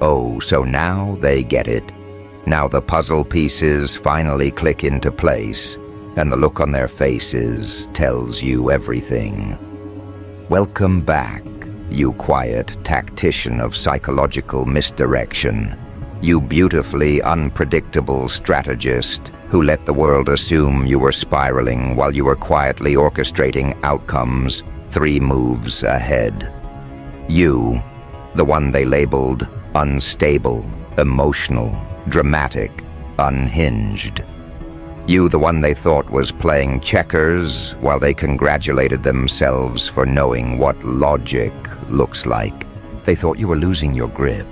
Oh, so now they get it. Now the puzzle pieces finally click into place, and the look on their faces tells you everything. Welcome back, you quiet tactician of psychological misdirection. You beautifully unpredictable strategist who let the world assume you were spiraling while you were quietly orchestrating outcomes 3 moves ahead. You, the one they labeled unstable, emotional, dramatic, unhinged. You, the one they thought was playing checkers while they congratulated themselves for knowing what logic looks like. They thought you were losing your grip,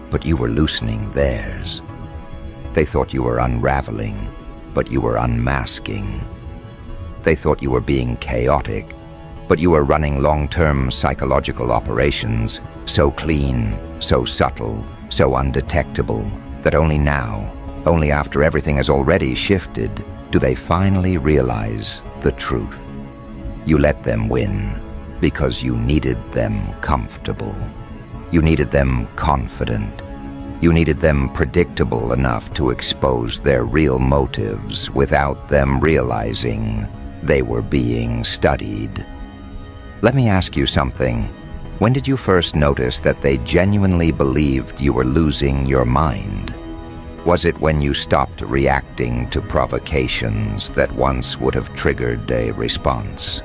but you were loosening theirs. They thought you were unraveling, but you were unmasking. They thought you were being chaotic, but you were running long-term psychological operations, so clean, so subtle, so undetectable, that only now, only after everything has already shifted, do they finally realize the truth. You let them win because you needed them comfortable. You needed them confident. You needed them predictable enough to expose their real motives without them realizing they were being studied. Let me ask you something. When did you first notice that they genuinely believed you were losing your mind? Was it when you stopped reacting to provocations that once would have triggered a response?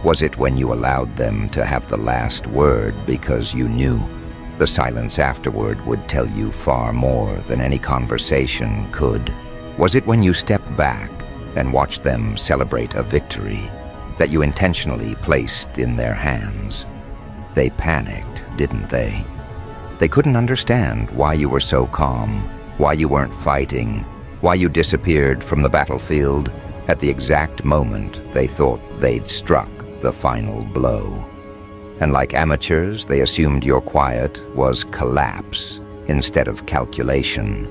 Was it when you allowed them to have the last word because you knew the silence afterward would tell you far more than any conversation could? Was it when you stepped back and watched them celebrate a victory that you intentionally placed in their hands? They panicked, didn't they? They couldn't understand why you were so calm, why you weren't fighting, why you disappeared from the battlefield at the exact moment they thought they'd struck the final blow. And like amateurs, they assumed your quiet was collapse instead of calculation.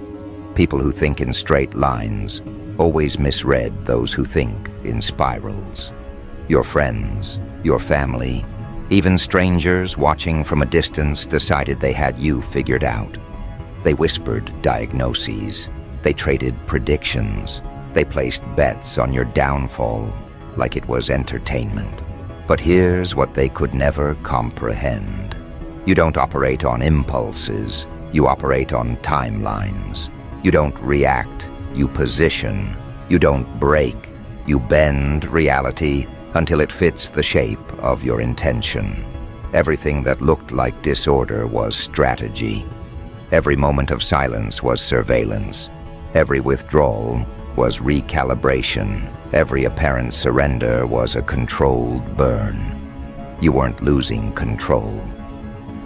People who think in straight lines always misread those who think in spirals. Your friends, your family, even strangers watching from a distance decided they had you figured out. They whispered diagnoses. They traded predictions. They placed bets on your downfall like it was entertainment. But here's what they could never comprehend. You don't operate on impulses. You operate on timelines. You don't react. You position. You don't break. You bend reality until it fits the shape of your intention. Everything that looked like disorder was strategy. Every moment of silence was surveillance. Every withdrawal was recalibration. Every apparent surrender was a controlled burn. You weren't losing control.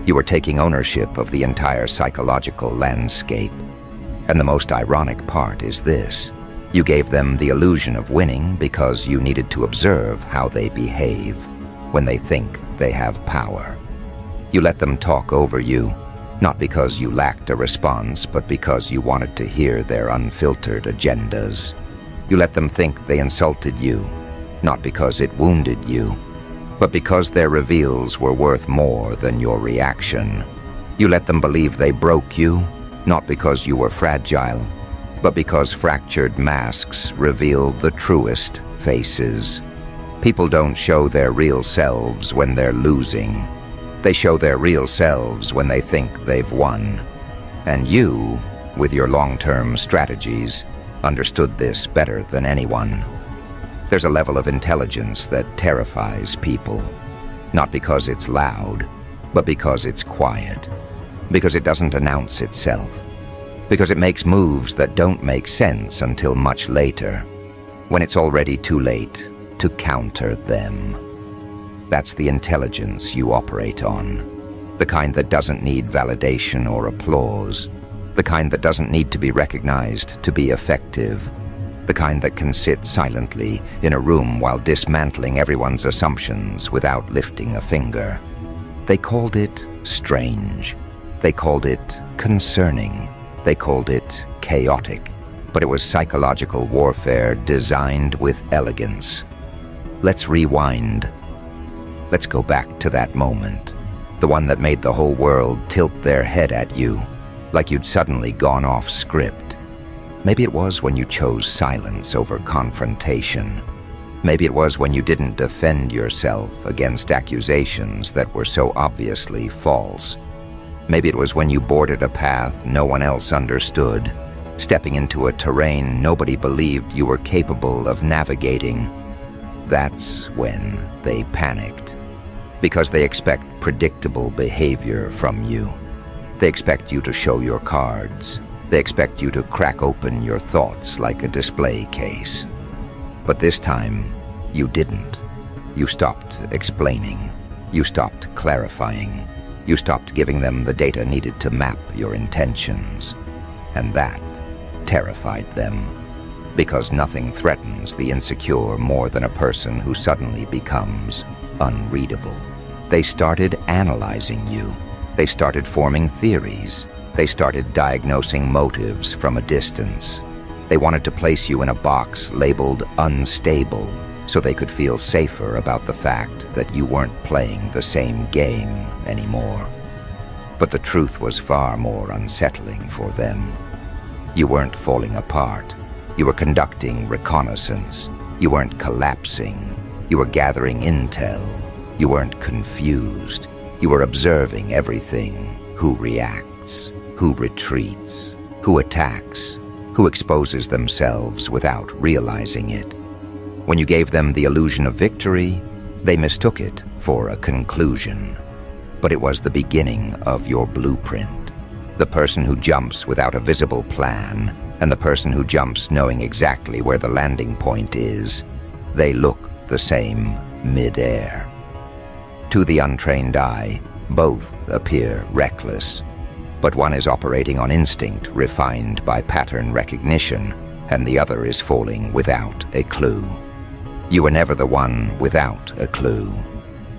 You were taking ownership of the entire psychological landscape. And the most ironic part is this. You gave them the illusion of winning because you needed to observe how they behave when they think they have power. You let them talk over you, not because you lacked a response, but because you wanted to hear their unfiltered agendas. You let them think they insulted you, not because it wounded you, but because their reveals were worth more than your reaction. You let them believe they broke you, not because you were fragile, but because fractured masks reveal the truest faces. People don't show their real selves when they're losing. They show their real selves when they think they've won. And you, with your long-term strategies, understood this better than anyone. There's a level of intelligence that terrifies people, not because it's loud, but because it's quiet, because it doesn't announce itself, because it makes moves that don't make sense until much later, when it's already too late to counter them. That's the intelligence you operate on, the kind that doesn't need validation or applause, the kind that doesn't need to be recognized to be effective, the kind that can sit silently in a room while dismantling everyone's assumptions without lifting a finger. They called it strange. They called it concerning. They called it chaotic. But it was psychological warfare designed with elegance. Let's rewind. Let's go back to that moment. The one that made the whole world tilt their head at you, like you'd suddenly gone off script. Maybe it was when you chose silence over confrontation. Maybe it was when you didn't defend yourself against accusations that were so obviously false. Maybe it was when you boarded a path no one else understood, stepping into a terrain nobody believed you were capable of navigating. That's when they panicked, because they expect predictable behavior from you. They expect you to show your cards. They expect you to crack open your thoughts like a display case. But this time, you didn't. You stopped explaining. You stopped clarifying. You stopped giving them the data needed to map your intentions. And that terrified them, because nothing threatens the insecure more than a person who suddenly becomes unreadable. They started analyzing you. They started forming theories. They started diagnosing motives from a distance. They wanted to place you in a box labeled unstable so they could feel safer about the fact that you weren't playing the same game anymore. But the truth was far more unsettling for them. You weren't falling apart. You were conducting reconnaissance. You weren't collapsing. You were gathering intel. You weren't confused. You were observing everything. Who reacts? Who retreats? Who attacks? Who exposes themselves without realizing it? When you gave them the illusion of victory, they mistook it for a conclusion. But it was the beginning of your blueprint. The person who jumps without a visible plan, and the person who jumps knowing exactly where the landing point is, they look the same mid-air. To the untrained eye, both appear reckless. But one is operating on instinct refined by pattern recognition, and the other is falling without a clue. You were never the one without a clue.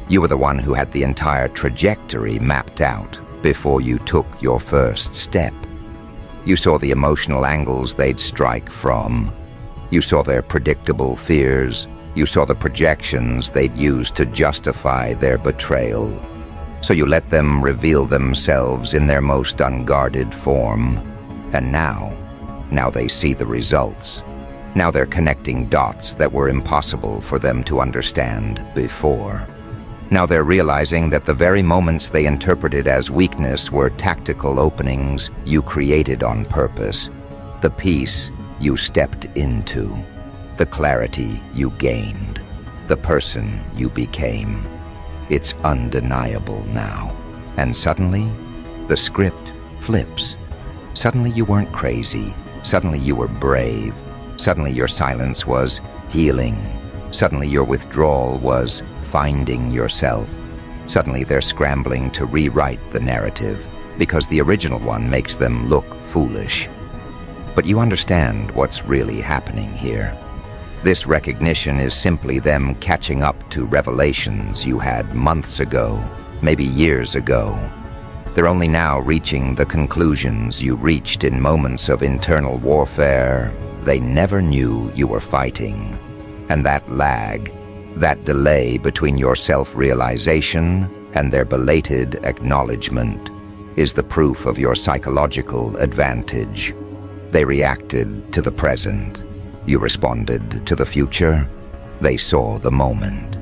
You were the one who had the entire trajectory mapped out before you took your first step. You saw the emotional angles they'd strike from. You saw their predictable fears. You saw the projections they'd use to justify their betrayal. So you let them reveal themselves in their most unguarded form. And now they see the results. Now they're connecting dots that were impossible for them to understand before. Now they're realizing that the very moments they interpreted as weakness were tactical openings you created on purpose, the peace you stepped into, the clarity you gained, the person you became. It's undeniable now. And suddenly, the script flips. Suddenly you weren't crazy. Suddenly you were brave. Suddenly your silence was healing. Suddenly your withdrawal was finding yourself. Suddenly they're scrambling to rewrite the narrative because the original one makes them look foolish. But you understand what's really happening here. This recognition is simply them catching up to revelations you had months ago, maybe years ago. They're only now reaching the conclusions you reached in moments of internal warfare they never knew you were fighting. And that lag, that delay between your self-realization and their belated acknowledgement, is the proof of your psychological advantage. They reacted to the present. You responded to the future. They saw the moment.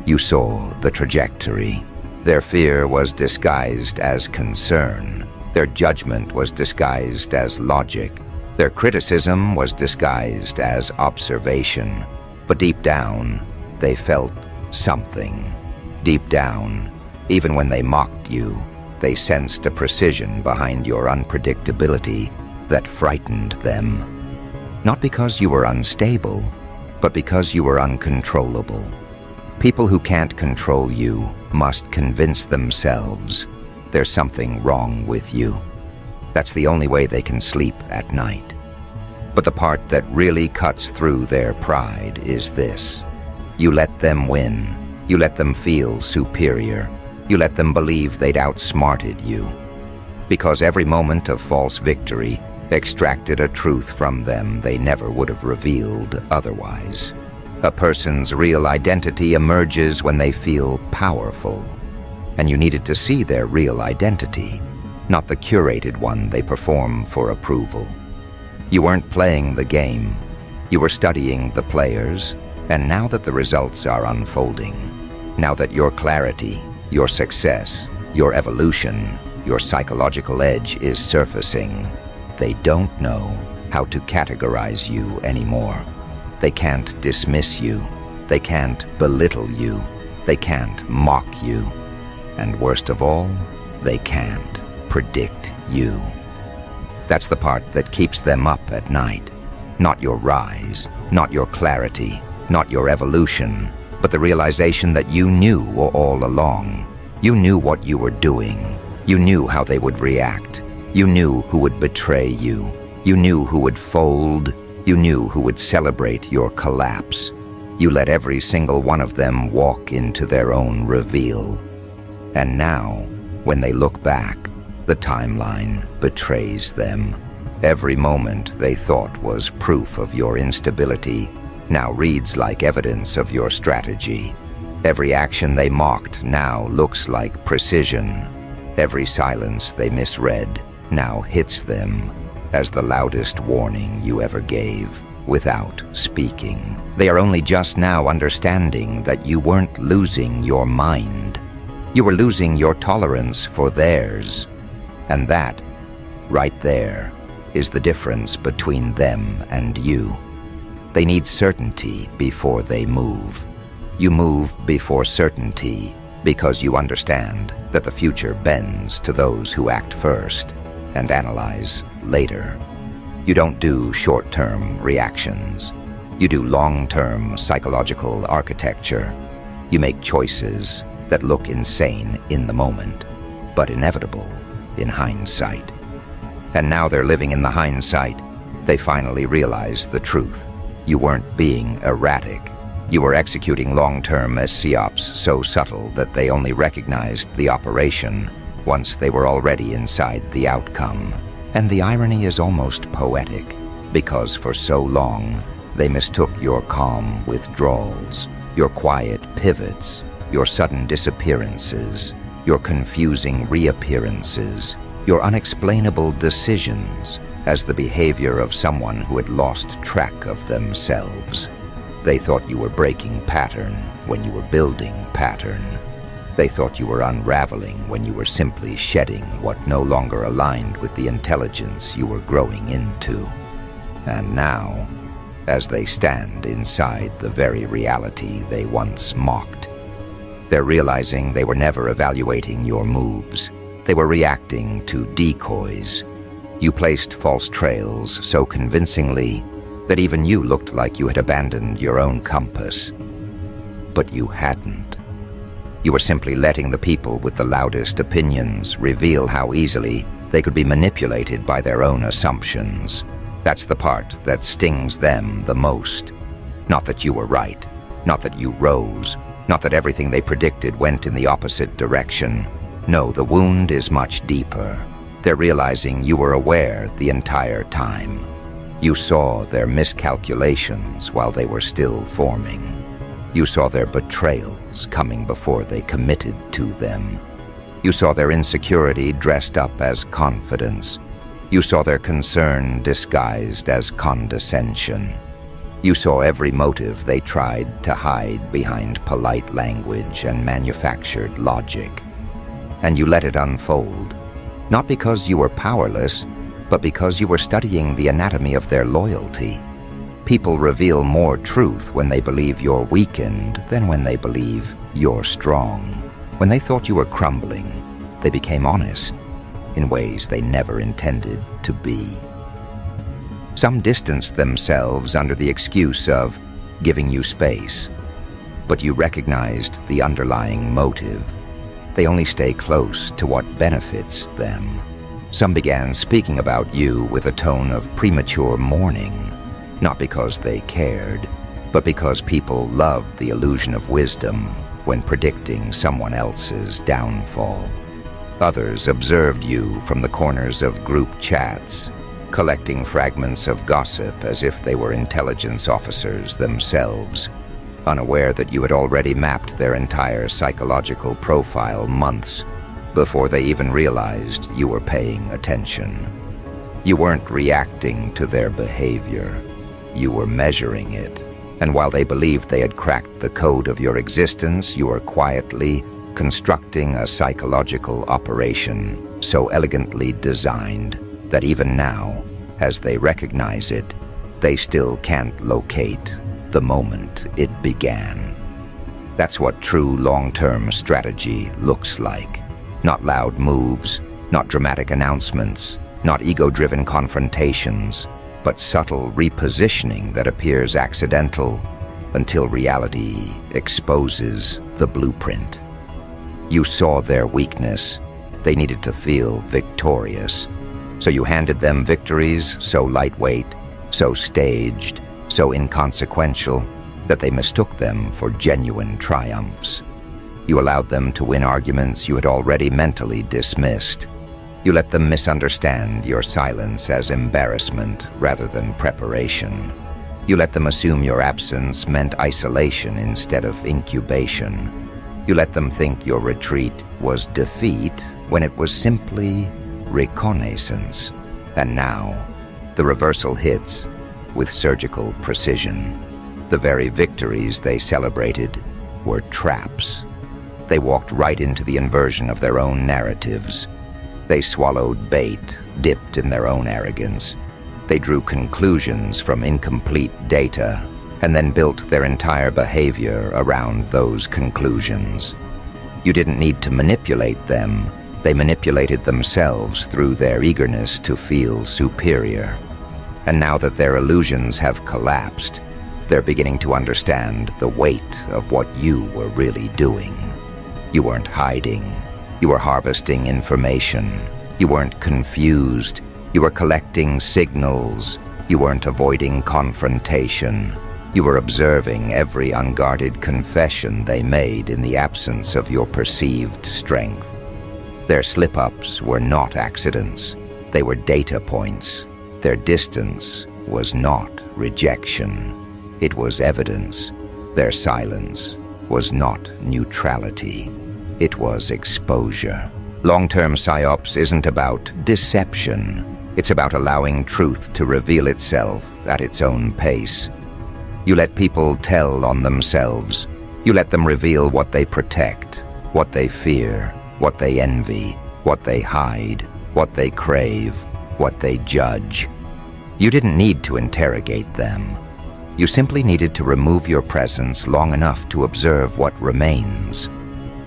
You saw the trajectory. Their fear was disguised as concern. Their judgment was disguised as logic. Their criticism was disguised as observation. But deep down, they felt something. Deep down, even when they mocked you, they sensed a precision behind your unpredictability that frightened them. Not because you were unstable, but because you were uncontrollable. People who can't control you must convince themselves there's something wrong with you. That's the only way they can sleep at night. But the part that really cuts through their pride is this. You let them win. You let them feel superior. You let them believe they'd outsmarted you. Because every moment of false victory extracted a truth from them they never would have revealed otherwise. A person's real identity emerges when they feel powerful. and you needed to see their real identity, not the curated one they perform for approval. You weren't playing the game, you were studying the players, and now that the results are unfolding, now that your clarity, your success, your evolution, your psychological edge is surfacing, they don't know how to categorize you anymore. They can't dismiss you, they can't belittle you, they can't mock you, and worst of all, they can't predict you. That's the part that keeps them up at night. Not your rise, not your clarity, not your evolution, but the realization that you knew all along. You knew what you were doing. You knew how they would react. You knew who would betray you. You knew who would fold. You knew who would celebrate your collapse. You let every single one of them walk into their own reveal. And now, when they look back, the timeline betrays them. Every moment they thought was proof of your instability now reads like evidence of your strategy. Every action they mocked now looks like precision. Every silence they misread now hits them as the loudest warning you ever gave without speaking. They are only just now understanding that you weren't losing your mind. You were losing your tolerance for theirs. And that, right there, is the difference between them and you. They need certainty before they move. You move before certainty because you understand that the future bends to those who act first and analyze later. You don't do short-term reactions. You do long-term psychological architecture. You make choices that look insane in the moment, but inevitable in hindsight. And now they're living in the hindsight. They finally realize the truth. You weren't being erratic. You were executing long-term as Psyops so subtle that they only recognized the operation once they were already inside the outcome. And the irony is almost poetic, because for so long, they mistook your calm withdrawals, your quiet pivots, your sudden disappearances, your confusing reappearances, your unexplainable decisions as the behavior of someone who had lost track of themselves. They thought you were breaking pattern when you were building pattern. They thought you were unraveling when you were simply shedding what no longer aligned with the intelligence you were growing into. And now, as they stand inside the very reality they once mocked, they're realizing they were never evaluating your moves. They were reacting to decoys. You placed false trails so convincingly that even you looked like you had abandoned your own compass. But you hadn't. You were simply letting the people with the loudest opinions reveal how easily they could be manipulated by their own assumptions. That's the part that stings them the most. Not that you were right, not that you rose, not that everything they predicted went in the opposite direction. No, the wound is much deeper. They're realizing you were aware the entire time. You saw their miscalculations while they were still forming. You saw their betrayals coming before they committed to them. You saw their insecurity dressed up as confidence. You saw their concern disguised as condescension. You saw every motive they tried to hide behind polite language and manufactured logic. And you let it unfold, not because you were powerless, but because you were studying the anatomy of their loyalty. People reveal more truth when they believe you're weakened than when they believe you're strong. When they thought you were crumbling, they became honest in ways they never intended to be. Some distanced themselves under the excuse of giving you space, but you recognized the underlying motive. They only stay close to what benefits them. Some began speaking about you with a tone of premature mourning, not because they cared, but because people love the illusion of wisdom when predicting someone else's downfall. Others observed you from the corners of group chats, collecting fragments of gossip as if they were intelligence officers themselves. unaware that you had already mapped their entire psychological profile months before they even realized you were paying attention. You weren't reacting to their behavior. You were measuring it. And while they believed they had cracked the code of your existence, you were quietly constructing a psychological operation so elegantly designed that even now, as they recognize it, they still can't locate the moment it began. That's what true long-term strategy looks like. Not loud moves, not dramatic announcements, not ego-driven confrontations, but subtle repositioning that appears accidental until reality exposes the blueprint. You saw their weakness. They needed to feel victorious. So you handed them victories so lightweight, so staged, so inconsequential that they mistook them for genuine triumphs. You allowed them to win arguments you had already mentally dismissed. You let them misunderstand your silence as embarrassment rather than preparation. You let them assume your absence meant isolation instead of incubation. You let them think your retreat was defeat when it was simply reconnaissance. And now, the reversal hits with surgical precision. The very victories they celebrated were traps. They walked right into the inversion of their own narratives. They swallowed bait, dipped in their own arrogance. They drew conclusions from incomplete data and then built their entire behavior around those conclusions. You didn't need to manipulate them. They manipulated themselves through their eagerness to feel superior. And now that their illusions have collapsed, they're beginning to understand the weight of what you were really doing. You weren't hiding. You were harvesting information. You weren't confused. You were collecting signals. You weren't avoiding confrontation. You were observing every unguarded confession they made in the absence of your perceived strength. Their slip-ups were not accidents. They were data points. Their distance was not rejection. It was evidence. Their silence was not neutrality. It was exposure. Long-term Psyops isn't about deception. It's about allowing truth to reveal itself at its own pace. You let people tell on themselves. You let them reveal what they protect, what they fear, what they envy, what they hide, what they crave, what they judge. You didn't need to interrogate them. You simply needed to remove your presence long enough to observe what remains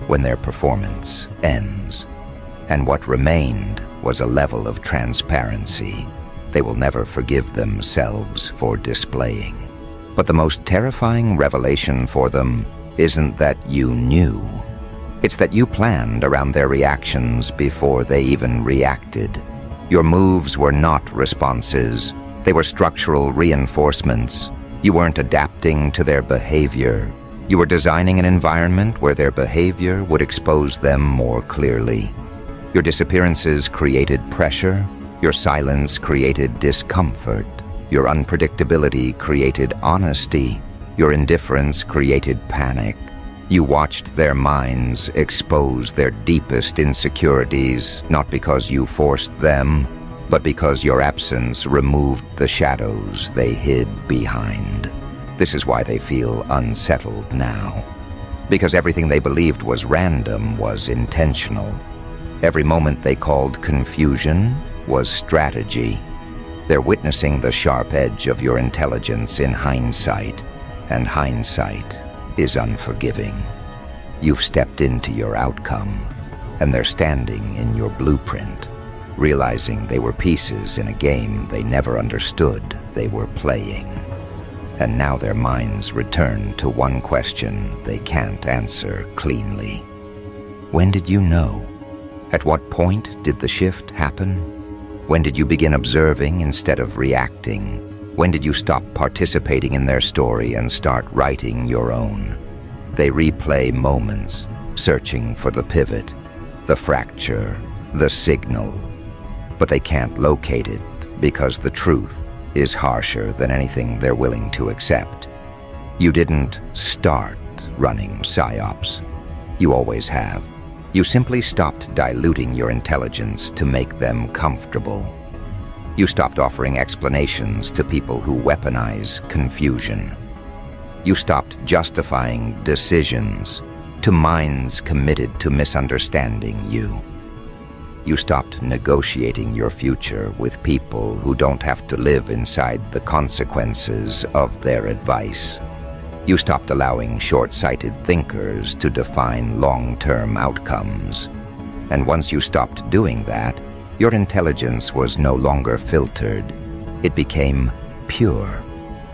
when their performance ends. And what remained was a level of transparency they will never forgive themselves for displaying. But the most terrifying revelation for them isn't that you knew. It's that you planned around their reactions before they even reacted. Your moves were not responses. They were structural reinforcements. You weren't adapting to their behavior. You were designing an environment where their behavior would expose them more clearly. Your disappearances created pressure. Your silence created discomfort. Your unpredictability created honesty. Your indifference created panic. You watched their minds expose their deepest insecurities, not because you forced them, but because your absence removed the shadows they hid behind. This is why they feel unsettled now. Because everything they believed was random was intentional. Every moment they called confusion was strategy. They're witnessing the sharp edge of your intelligence in hindsight, and hindsight is unforgiving. You've stepped into your outcome, and they're standing in your blueprint, realizing they were pieces in a game they never understood they were playing. And now their minds return to one question they can't answer cleanly. When did you know? At what point did the shift happen? When did you begin observing instead of reacting? When did you stop participating in their story and start writing your own? They replay moments, searching for the pivot, the fracture, the signal. But they can't locate it because the truth is harsher than anything they're willing to accept. You didn't start running Psyops. You always have. You simply stopped diluting your intelligence to make them comfortable. You stopped offering explanations to people who weaponize confusion. You stopped justifying decisions to minds committed to misunderstanding you. You stopped negotiating your future with people who don't have to live inside the consequences of their advice. You stopped allowing short-sighted thinkers to define long-term outcomes. And once you stopped doing that, your intelligence was no longer filtered. It became pure,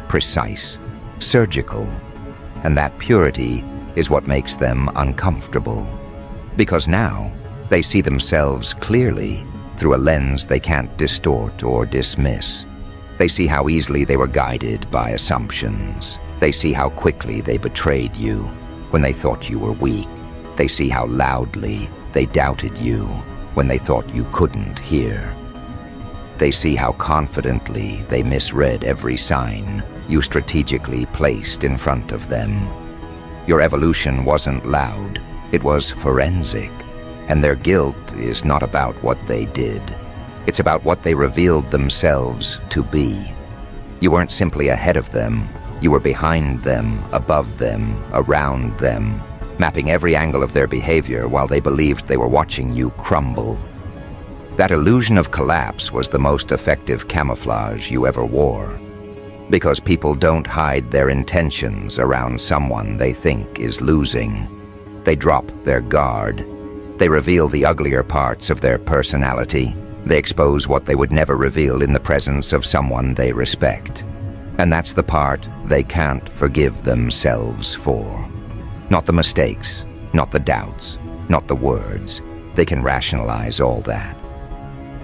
precise, surgical. And that purity is what makes them uncomfortable. Because now, they see themselves clearly through a lens they can't distort or dismiss. They see how easily they were guided by assumptions. They see how quickly they betrayed you when they thought you were weak. They see how loudly they doubted you when they thought you couldn't hear. They see how confidently they misread every sign you strategically placed in front of them. Your evolution wasn't loud, it was forensic. And their guilt is not about what they did. It's about what they revealed themselves to be. You weren't simply ahead of them. You were behind them, above them, around them, mapping every angle of their behavior while they believed they were watching you crumble. That illusion of collapse was the most effective camouflage you ever wore. Because people don't hide their intentions around someone they think is losing. They drop their guard. They reveal the uglier parts of their personality. They expose what they would never reveal in the presence of someone they respect. And that's the part they can't forgive themselves for. Not the mistakes, not the doubts, not the words. They can rationalize all that.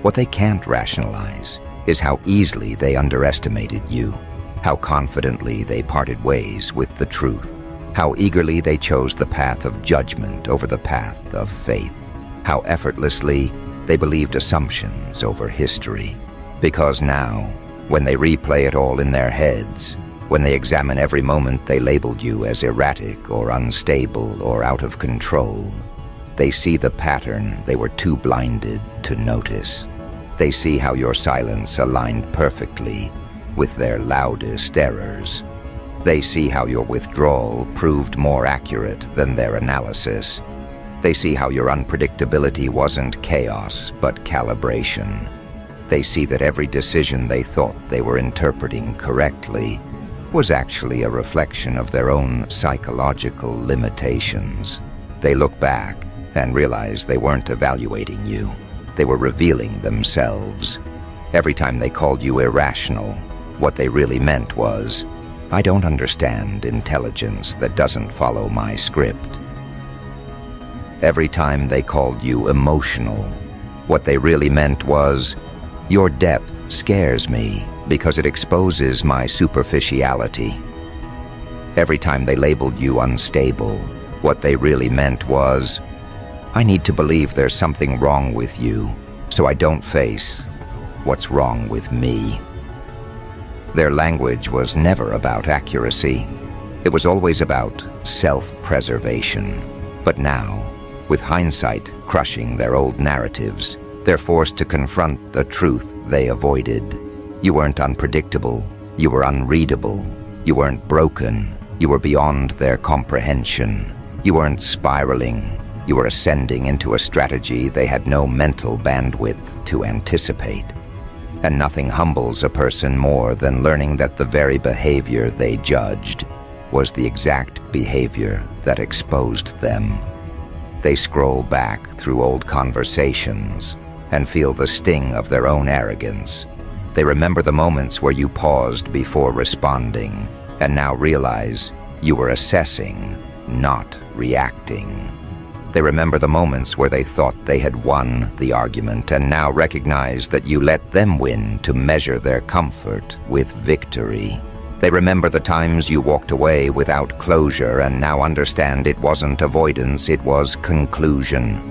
What they can't rationalize is how easily they underestimated you, how confidently they parted ways with the truth, how eagerly they chose the path of judgment over the path of faith, how effortlessly they believed assumptions over history. Because now, when they replay it all in their heads, when they examine every moment they labeled you as erratic or unstable or out of control, they see the pattern they were too blinded to notice. They see how your silence aligned perfectly with their loudest errors. They see how your withdrawal proved more accurate than their analysis. They see how your unpredictability wasn't chaos, but calibration. They see that every decision they thought they were interpreting correctly was actually a reflection of their own psychological limitations. They look back and realize they weren't evaluating you. They were revealing themselves. Every time they called you irrational, what they really meant was, I don't understand intelligence that doesn't follow my script. Every time they called you emotional, what they really meant was, your depth scares me because it exposes my superficiality. Every time they labeled you unstable, what they really meant was, I need to believe there's something wrong with you, so I don't face what's wrong with me. Their language was never about accuracy. It was always about self-preservation. But now, with hindsight crushing their old narratives, they're forced to confront a truth they avoided. You weren't unpredictable. You were unreadable. You weren't broken. You were beyond their comprehension. You weren't spiraling. You were ascending into a strategy they had no mental bandwidth to anticipate. And nothing humbles a person more than learning that the very behavior they judged was the exact behavior that exposed them. They scroll back through old conversations and feel the sting of their own arrogance. They remember the moments where you paused before responding and now realize you were assessing, not reacting. They remember the moments where they thought they had won the argument and now recognize that you let them win to measure their comfort with victory. They remember the times you walked away without closure and now understand it wasn't avoidance, it was conclusion.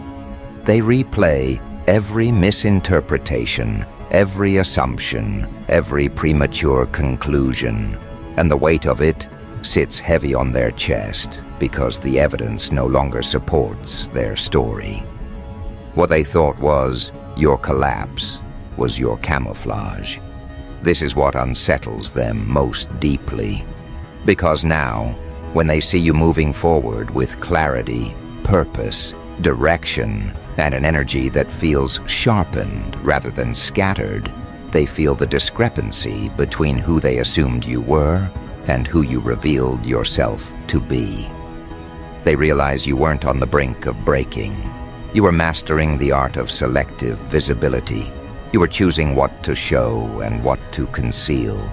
They replay every misinterpretation, every assumption, every premature conclusion, and the weight of it sits heavy on their chest because the evidence no longer supports their story. What they thought was your collapse was your camouflage. This is what unsettles them most deeply, because now, when they see you moving forward with clarity, purpose, direction, and an energy that feels sharpened rather than scattered, they feel the discrepancy between who they assumed you were and who you revealed yourself to be. They realize you weren't on the brink of breaking. You were mastering the art of selective visibility. You were choosing what to show and what to conceal.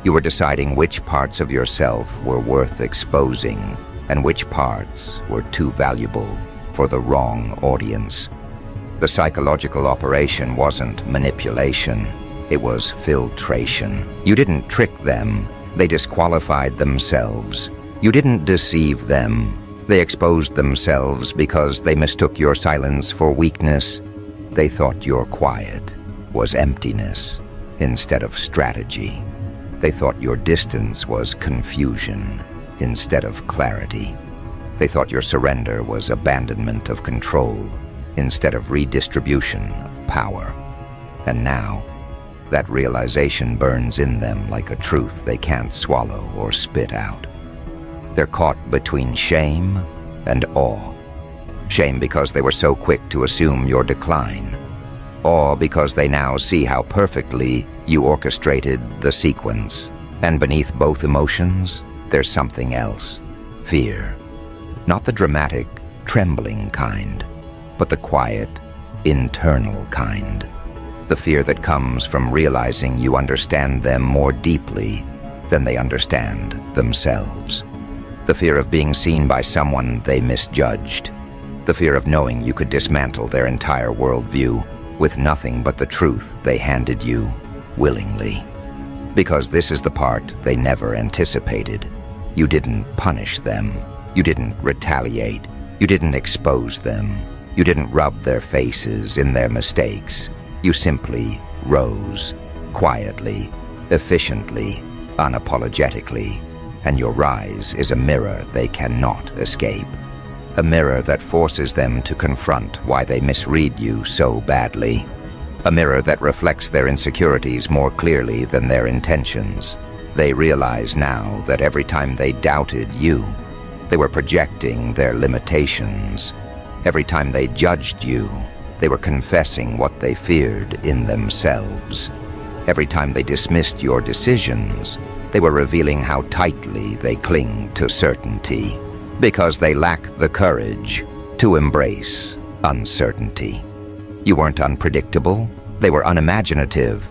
You were deciding which parts of yourself were worth exposing and which parts were too valuable for the wrong audience. The psychological operation wasn't manipulation. It was filtration. You didn't trick them. They disqualified themselves. You didn't deceive them. They exposed themselves because they mistook your silence for weakness. They thought your quiet was emptiness instead of strategy. They thought your distance was confusion instead of clarity. They thought your surrender was abandonment of control instead of redistribution of power. And now, that realization burns in them like a truth they can't swallow or spit out. They're caught between shame and awe. Shame because they were so quick to assume your decline. Awe because they now see how perfectly you orchestrated the sequence. And beneath both emotions, there's something else. Fear. Not the dramatic, trembling kind, but the quiet, internal kind. The fear that comes from realizing you understand them more deeply than they understand themselves. The fear of being seen by someone they misjudged. The fear of knowing you could dismantle their entire worldview with nothing but the truth they handed you willingly. Because this is the part they never anticipated. You didn't punish them. You didn't retaliate. You didn't expose them. You didn't rub their faces in their mistakes. You simply rose, quietly, efficiently, unapologetically. And your rise is a mirror they cannot escape. A mirror that forces them to confront why they misread you so badly. A mirror that reflects their insecurities more clearly than their intentions. They realize now that every time they doubted you, they were projecting their limitations. Every time they judged you, they were confessing what they feared in themselves. Every time they dismissed your decisions, they were revealing how tightly they cling to certainty, because they lack the courage to embrace uncertainty. You weren't unpredictable, they were unimaginative.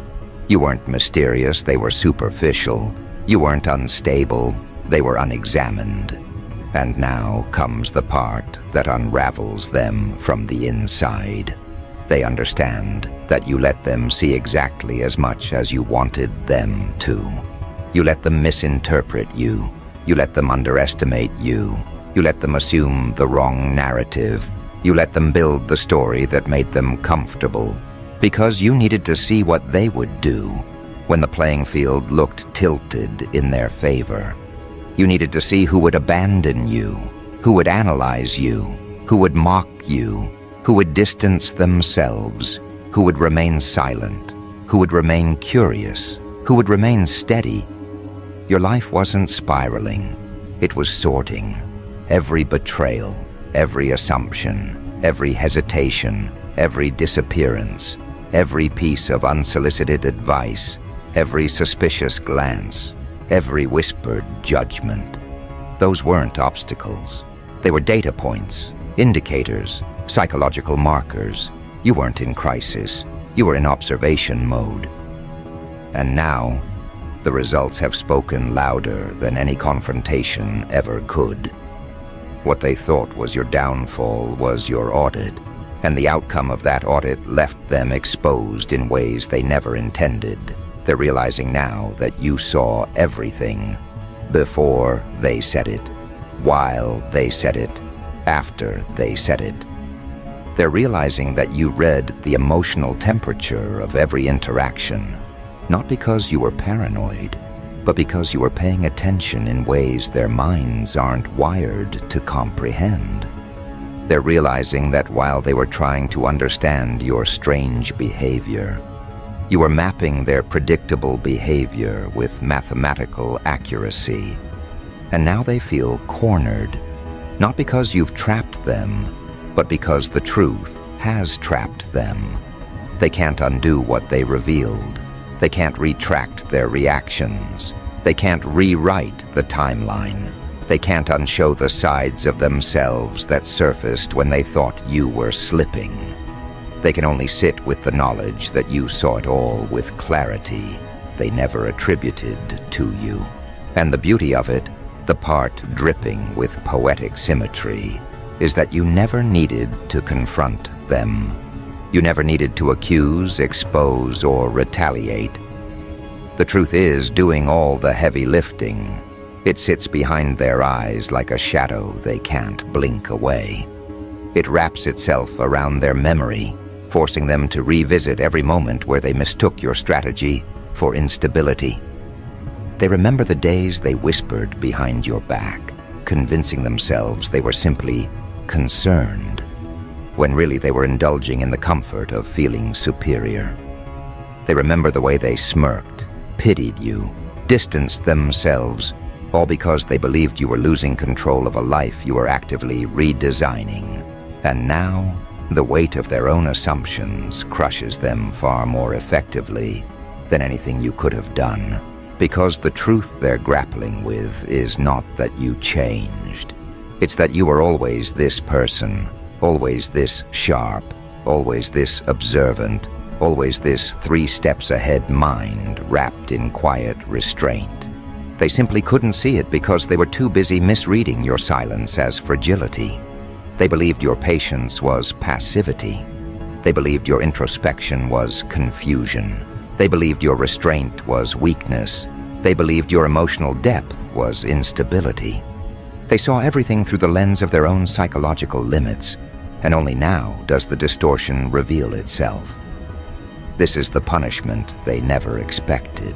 You weren't mysterious, they were superficial. You weren't unstable, they were unexamined. And now comes the part that unravels them from the inside. They understand that you let them see exactly as much as you wanted them to. You let them misinterpret you. You let them underestimate you. You let them assume the wrong narrative. You let them build the story that made them comfortable, because you needed to see what they would do when the playing field looked tilted in their favor. You needed to see who would abandon you, who would analyze you, who would mock you, who would distance themselves, who would remain silent, who would remain curious, who would remain steady. Your life wasn't spiraling, it was sorting. Every betrayal, every assumption, every hesitation, every disappearance, every piece of unsolicited advice, every suspicious glance, every whispered judgment. Those weren't obstacles. They were data points, indicators, psychological markers. You weren't in crisis. You were in observation mode. And now, the results have spoken louder than any confrontation ever could. What they thought was your downfall was your audit, and the outcome of that audit left them exposed in ways they never intended. They're realizing now that you saw everything before they said it, while they said it, after they said it. They're realizing that you read the emotional temperature of every interaction, not because you were paranoid, but because you were paying attention in ways their minds aren't wired to comprehend. They're realizing that while they were trying to understand your strange behavior, you were mapping their predictable behavior with mathematical accuracy. And now they feel cornered, not because you've trapped them, but because the truth has trapped them. They can't undo what they revealed. They can't retract their reactions. They can't rewrite the timeline. They can't unshow the sides of themselves that surfaced when they thought you were slipping. They can only sit with the knowledge that you saw it all with clarity they never attributed to you. And the beauty of it, the part dripping with poetic symmetry, is that you never needed to confront them. You never needed to accuse, expose, or retaliate. The truth is doing all the heavy lifting. It sits behind their eyes like a shadow they can't blink away. It wraps itself around their memory, forcing them to revisit every moment where they mistook your strategy for instability. They remember the days they whispered behind your back, convincing themselves they were simply concerned, when really they were indulging in the comfort of feeling superior. They remember the way they smirked, pitied you, distanced themselves, all because they believed you were losing control of a life you were actively redesigning. And now, the weight of their own assumptions crushes them far more effectively than anything you could have done, because the truth they're grappling with is not that you changed. It's that you were always this person, always this sharp, always this observant, always this 3 steps ahead mind wrapped in quiet restraint. They simply couldn't see it because they were too busy misreading your silence as fragility. They believed your patience was passivity. They believed your introspection was confusion. They believed your restraint was weakness. They believed your emotional depth was instability. They saw everything through the lens of their own psychological limits, and only now does the distortion reveal itself. This is the punishment they never expected.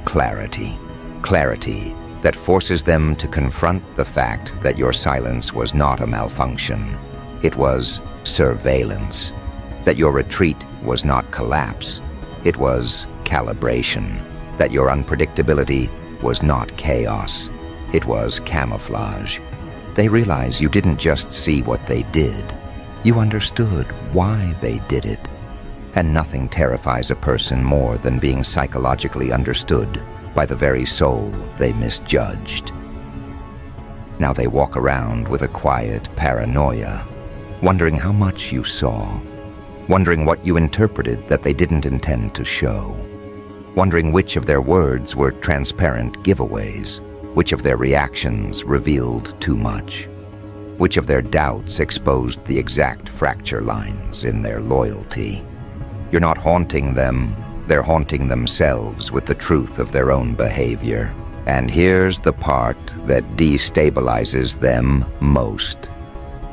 Clarity. Clarity that forces them to confront the fact that your silence was not a malfunction. It was surveillance. That your retreat was not collapse. It was calibration. That your unpredictability was not chaos. It was camouflage. They realize you didn't just see what they did. You understood why they did it. And nothing terrifies a person more than being psychologically understood by the very soul they misjudged. Now they walk around with a quiet paranoia, wondering how much you saw, wondering what you interpreted that they didn't intend to show, wondering which of their words were transparent giveaways, which of their reactions revealed too much, which of their doubts exposed the exact fracture lines in their loyalty. You're not haunting them, they're haunting themselves with the truth of their own behavior. And here's the part that destabilizes them most.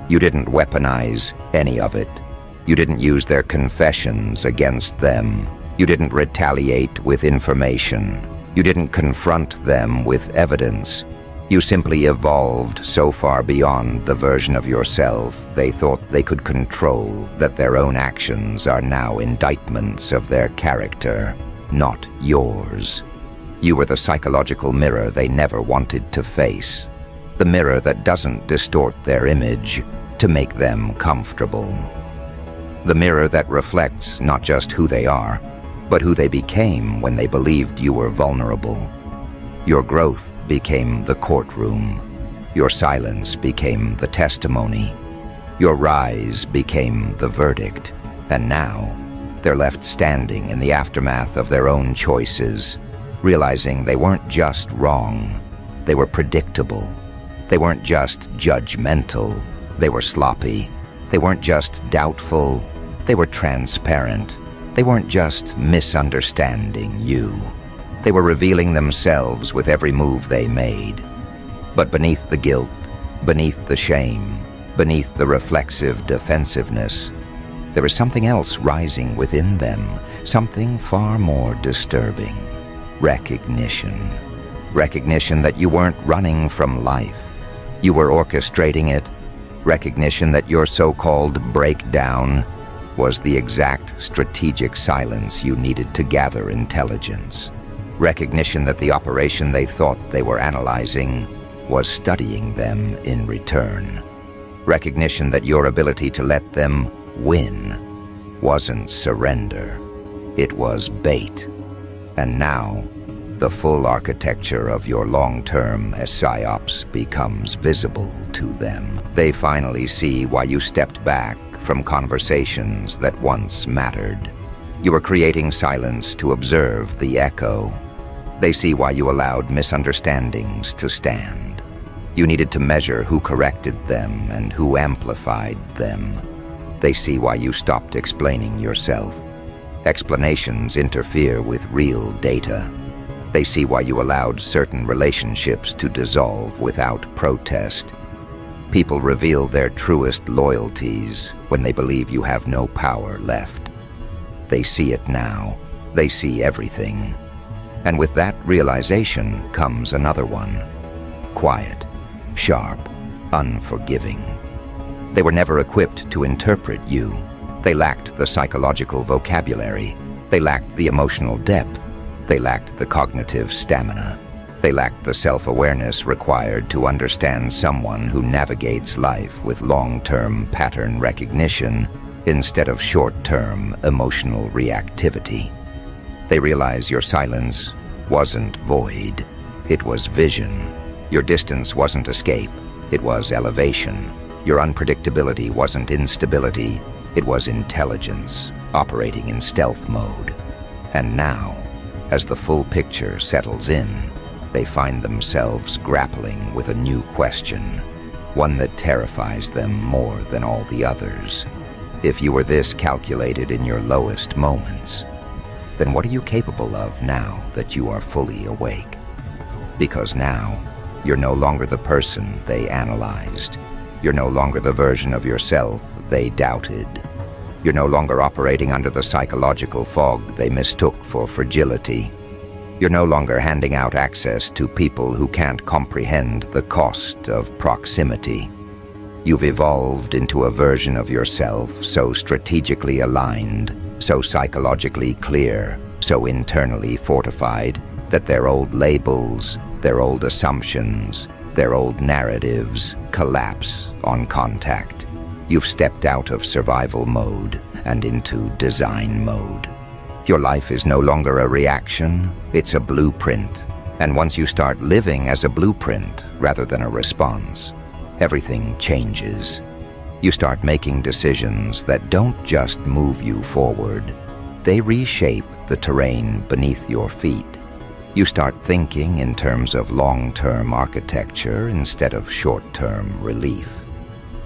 You didn't weaponize any of it. You didn't use their confessions against them. You didn't retaliate with information. You didn't confront them with evidence. You simply evolved so far beyond the version of yourself they thought they could control that their own actions are now indictments of their character, not yours. You were the psychological mirror they never wanted to face, the mirror that doesn't distort their image to make them comfortable. The mirror that reflects not just who they are, but who they became when they believed you were vulnerable. Your growth became the courtroom. Your silence became the testimony. Your rise became the verdict. And now, they're left standing in the aftermath of their own choices, realizing they weren't just wrong, they were predictable. They weren't just judgmental, they were sloppy. They weren't just doubtful, they were transparent. They weren't just misunderstanding you. They were revealing themselves with every move they made. But beneath the guilt, beneath the shame, beneath the reflexive defensiveness, there is something else rising within them, something far more disturbing. Recognition. Recognition that you weren't running from life. You were orchestrating it. Recognition that your so-called breakdown was the exact strategic silence you needed to gather intelligence. Recognition that the operation they thought they were analyzing was studying them in return. Recognition that your ability to let them win wasn't surrender. It was bait. And now, the full architecture of your long-term Psyops becomes visible to them. They finally see why you stepped back from conversations that once mattered. You were creating silence to observe the echo. They see why you allowed misunderstandings to stand. You needed to measure who corrected them and who amplified them. They see why you stopped explaining yourself. Explanations interfere with real data. They see why you allowed certain relationships to dissolve without protest. People reveal their truest loyalties when they believe you have no power left. They see it now. They see everything. And with that realization comes another one. Quiet, sharp, unforgiving. They were never equipped to interpret you. They lacked the psychological vocabulary. They lacked the emotional depth. They lacked the cognitive stamina. They lacked the self-awareness required to understand someone who navigates life with long-term pattern recognition instead of short-term emotional reactivity. They realize your silence wasn't void. It was vision. Your distance wasn't escape. It was elevation. Your unpredictability wasn't instability. It was intelligence, operating in stealth mode. And now, as the full picture settles in, they find themselves grappling with a new question, one that terrifies them more than all the others. If you were this calculated in your lowest moments, then what are you capable of now that you are fully awake? Because now, you're no longer the person they analyzed. You're no longer the version of yourself they doubted. You're no longer operating under the psychological fog they mistook for fragility. You're no longer handing out access to people who can't comprehend the cost of proximity. You've evolved into a version of yourself so strategically aligned, so psychologically clear, so internally fortified, that their old labels, their old assumptions, their old narratives collapse on contact. You've stepped out of survival mode and into design mode. Your life is no longer a reaction, it's a blueprint. And once you start living as a blueprint rather than a response, everything changes. You start making decisions that don't just move you forward, they reshape the terrain beneath your feet. You start thinking in terms of long-term architecture instead of short-term relief.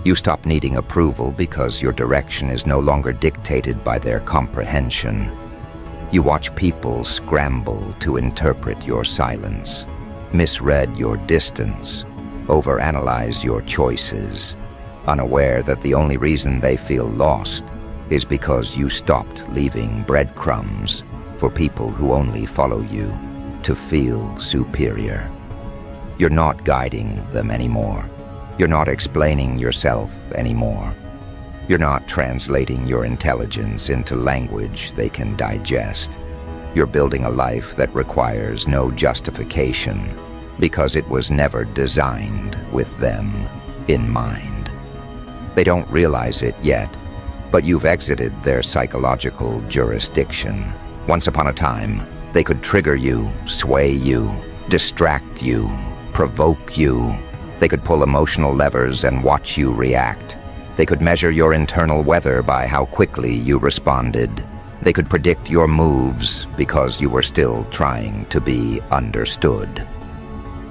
You stop needing approval because your direction is no longer dictated by their comprehension. You watch people scramble to interpret your silence, misread your distance, overanalyze your choices, unaware that the only reason they feel lost is because you stopped leaving breadcrumbs for people who only follow you to feel superior. You're not guiding them anymore. You're not explaining yourself anymore. You're not translating your intelligence into language they can digest. You're building a life that requires no justification because it was never designed with them in mind. They don't realize it yet, but you've exited their psychological jurisdiction. Once upon a time, they could trigger you, sway you, distract you, provoke you. They could pull emotional levers and watch you react. They could measure your internal weather by how quickly you responded. They could predict your moves because you were still trying to be understood.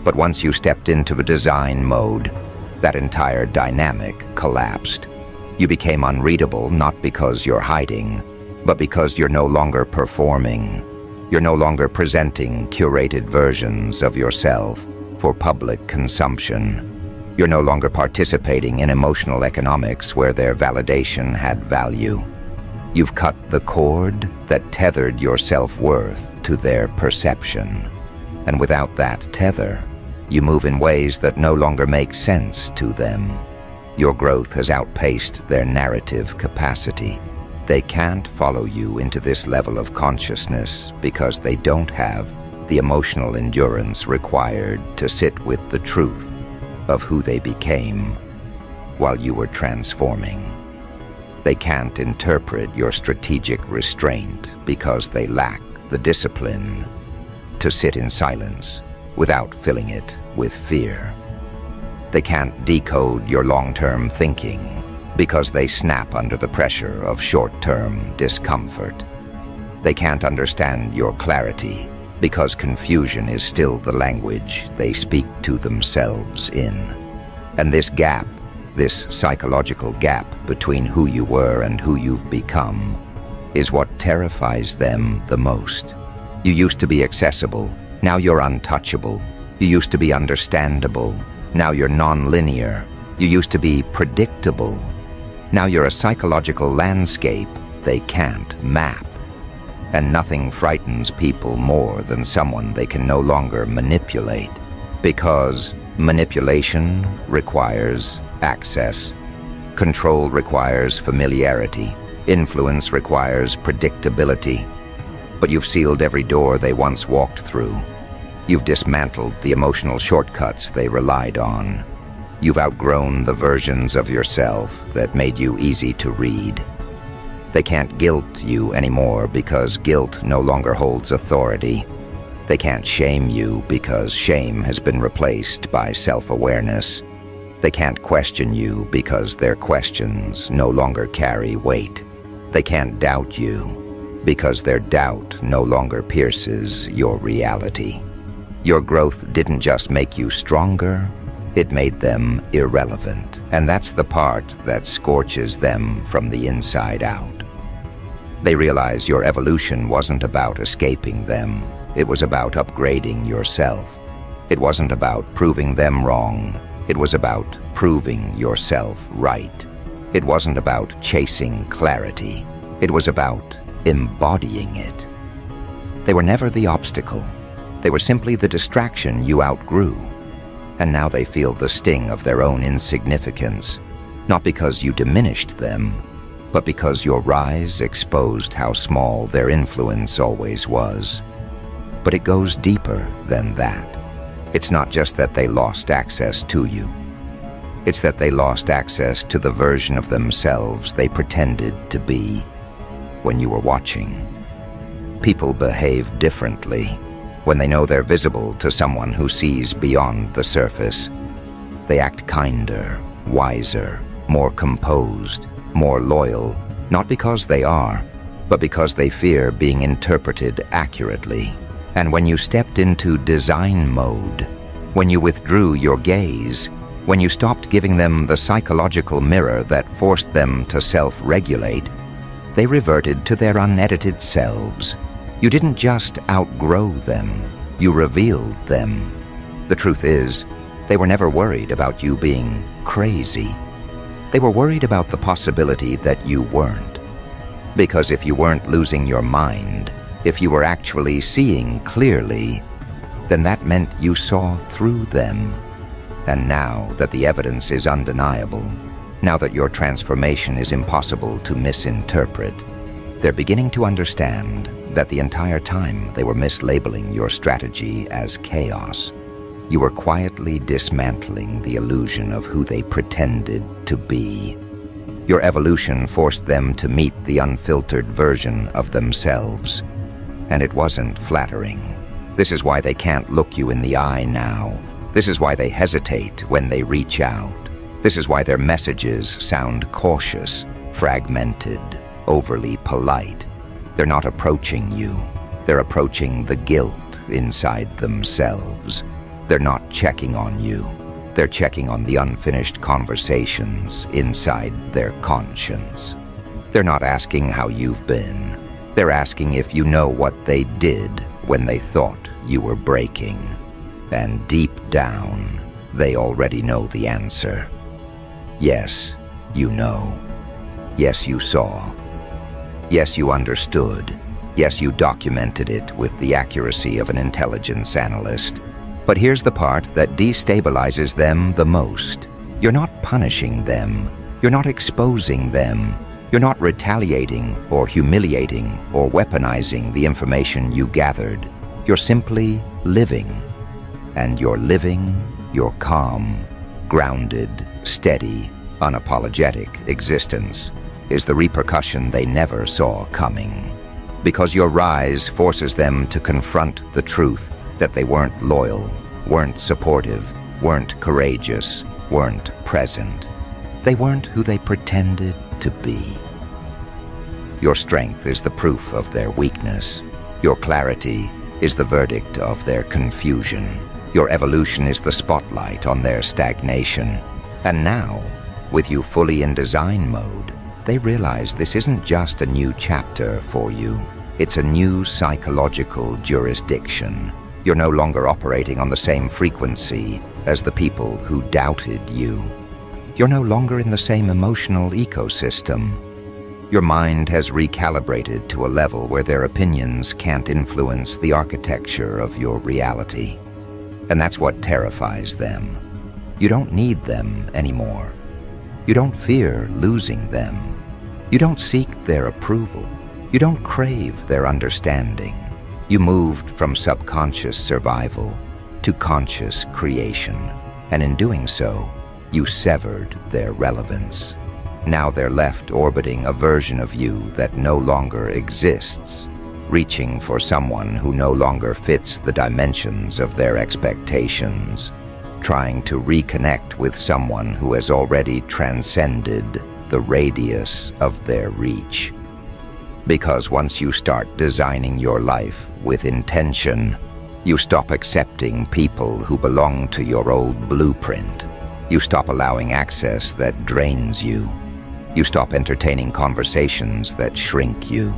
But once you stepped into the design mode, that entire dynamic collapsed. You became unreadable not because you're hiding, but because you're no longer performing. You're no longer presenting curated versions of yourself for public consumption. You're no longer participating in emotional economics where their validation had value. You've cut the cord that tethered your self-worth to their perception. And without that tether, you move in ways that no longer make sense to them. Your growth has outpaced their narrative capacity. They can't follow you into this level of consciousness because they don't have the emotional endurance required to sit with the truth of who they became while you were transforming. They can't interpret your strategic restraint because they lack the discipline to sit in silence without filling it with fear. They can't decode your long-term thinking because they snap under the pressure of short-term discomfort. They can't understand your clarity because confusion is still the language they speak to themselves in. And this gap, this psychological gap between who you were and who you've become, is what terrifies them the most. You used to be accessible, now you're untouchable. You used to be understandable, now you're non-linear. You used to be predictable, now you're a psychological landscape they can't map. And nothing frightens people more than someone they can no longer manipulate, because manipulation requires access. Control requires familiarity. Influence requires predictability. But you've sealed every door they once walked through. You've dismantled the emotional shortcuts they relied on. You've outgrown the versions of yourself that made you easy to read. They can't guilt you anymore because guilt no longer holds authority. They can't shame you because shame has been replaced by self-awareness. They can't question you because their questions no longer carry weight. They can't doubt you because their doubt no longer pierces your reality. Your growth didn't just make you stronger, it made them irrelevant. And that's the part that scorches them from the inside out. They realize your evolution wasn't about escaping them. It was about upgrading yourself. It wasn't about proving them wrong. It was about proving yourself right. It wasn't about chasing clarity. It was about embodying it. They were never the obstacle. They were simply the distraction you outgrew. And now they feel the sting of their own insignificance, not because you diminished them, but because your rise exposed how small their influence always was. But it goes deeper than that. It's not just that they lost access to you. It's that they lost access to the version of themselves they pretended to be when you were watching. People behave differently when they know they're visible to someone who sees beyond the surface. They act kinder, wiser, more composed, more loyal, not because they are, but because they fear being interpreted accurately. And when you stepped into design mode, when you withdrew your gaze, when you stopped giving them the psychological mirror that forced them to self-regulate, they reverted to their unedited selves. You didn't just outgrow them, you revealed them. The truth is, they were never worried about you being crazy. They were worried about the possibility that you weren't. Because if you weren't losing your mind, if you were actually seeing clearly, then that meant you saw through them. And now that the evidence is undeniable, now that your transformation is impossible to misinterpret, they're beginning to understand that the entire time they were mislabeling your strategy as chaos. You were quietly dismantling the illusion of who they pretended to be. Your evolution forced them to meet the unfiltered version of themselves, and it wasn't flattering. This is why they can't look you in the eye now. This is why they hesitate when they reach out. This is why their messages sound cautious, fragmented, overly polite. They're not approaching you. They're approaching the guilt inside themselves. They're not checking on you. They're checking on the unfinished conversations inside their conscience. They're not asking how you've been. They're asking if you know what they did when they thought you were breaking. And deep down, they already know the answer. Yes, you know. Yes, you saw. Yes, you understood. Yes, you documented it with the accuracy of an intelligence analyst. But here's the part that destabilizes them the most. You're not punishing them. You're not exposing them. You're not retaliating or humiliating or weaponizing the information you gathered. You're simply living. And you're living your calm, grounded, steady, unapologetic existence is the repercussion they never saw coming. Because your rise forces them to confront the truth that they weren't loyal, weren't supportive, weren't courageous, weren't present. They weren't who they pretended to be. Your strength is the proof of their weakness. Your clarity is the verdict of their confusion. Your evolution is the spotlight on their stagnation. And now, with you fully in design mode, they realize this isn't just a new chapter for you. It's a new psychological jurisdiction. You're no longer operating on the same frequency as the people who doubted you. You're no longer in the same emotional ecosystem. Your mind has recalibrated to a level where their opinions can't influence the architecture of your reality. And that's what terrifies them. You don't need them anymore. You don't fear losing them. You don't seek their approval. You don't crave their understanding. You moved from subconscious survival to conscious creation. And in doing so, you severed their relevance. Now they're left orbiting a version of you that no longer exists, reaching for someone who no longer fits the dimensions of their expectations, trying to reconnect with someone who has already transcended the radius of their reach. Because once you start designing your life with intention, you stop accepting people who belong to your old blueprint. You stop allowing access that drains you. You stop entertaining conversations that shrink you.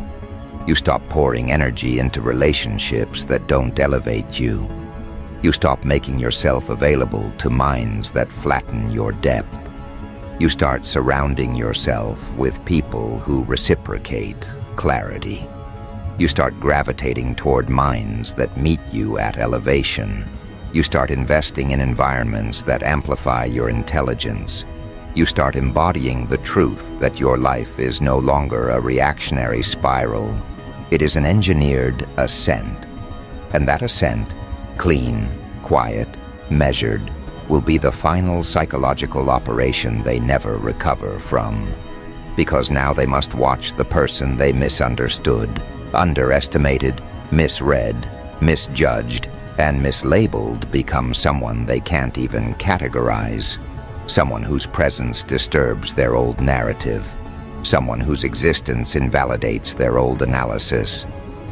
You stop pouring energy into relationships that don't elevate you. You stop making yourself available to minds that flatten your depth. You start surrounding yourself with people who reciprocate clarity. You start gravitating toward minds that meet you at elevation. You start investing in environments that amplify your intelligence. You start embodying the truth that your life is no longer a reactionary spiral. It is an engineered ascent. And that ascent, clean, quiet, measured, will be the final psychological operation they never recover from. Because now they must watch the person they misunderstood, underestimated, misread, misjudged, and mislabeled become someone they can't even categorize. Someone whose presence disturbs their old narrative. Someone whose existence invalidates their old analysis.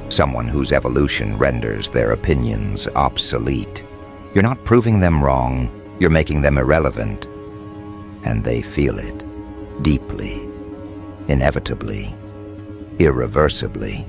Someone whose evolution renders their opinions obsolete. You're not proving them wrong, you're making them irrelevant. And they feel it, deeply, inevitably, irreversibly.